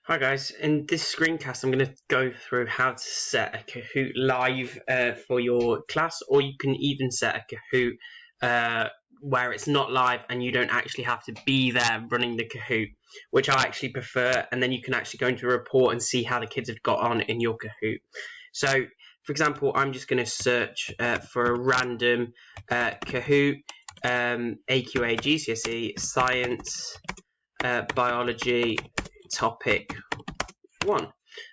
Hi guys, in this screencast I'm going to go through how to set a Kahoot live for your class, or you can even set a Kahoot where it's not live and you don't actually have to be there running the Kahoot, which I actually prefer, and then you can actually go into a report and see how the kids have got on in your Kahoot. So, for example, I'm just going to search for a random Kahoot, AQA, GCSE, Science, Biology, topic 1,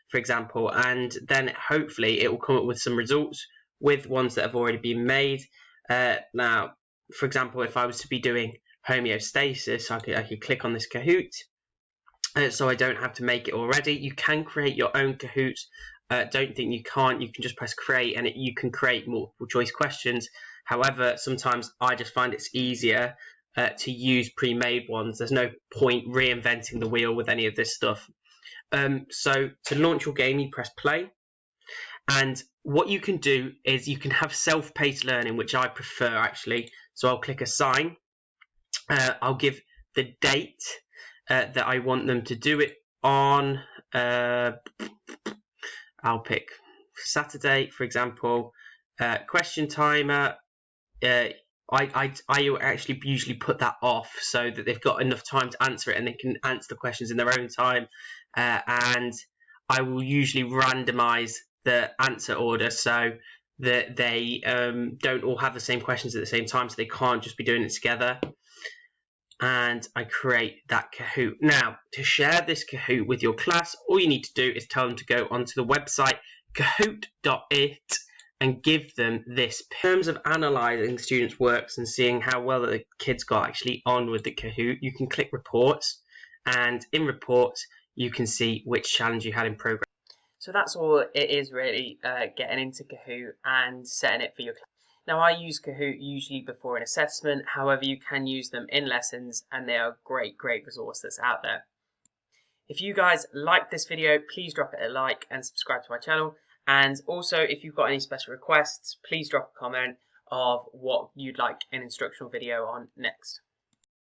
for example, and then hopefully it will come up with some results with ones that have already been made. Now, for example, if I was to be doing homeostasis, I could click on this Kahoot, so I don't have to make it already. You can create your own Kahoots. Don't think you can't. You can just press create and you can create multiple choice questions. However, sometimes I just find it's easier to use pre-made ones. There's no point reinventing the wheel with any of this stuff. So to launch your game, you press play. And what you can do is you can have self-paced learning, which I prefer actually. So I'll click assign. I'll give the date that I want them to do it on. I'll pick Saturday, for example. Question timer. I actually usually put that off so that they've got enough time to answer it and they can answer the questions in their own time. And I will usually randomize the answer order so that they don't all have the same questions at the same time, so they can't just be doing it together. And I create that Kahoot. Now, to share this Kahoot with your class, all you need to do is tell them to go onto the website kahoot.it and give them this. In terms of analysing students' works and seeing how well the kids got actually on with the Kahoot, you can click reports, and in reports you can see which challenge you had in progress. So that's all it is really, getting into Kahoot and setting it for your class. Now I use Kahoot usually before an assessment, however you can use them in lessons and they are a great resource that's out there. If you guys like this video, please drop it a like and subscribe to my channel. And also if you've got any special requests, please drop a comment of what you'd like an instructional video on next.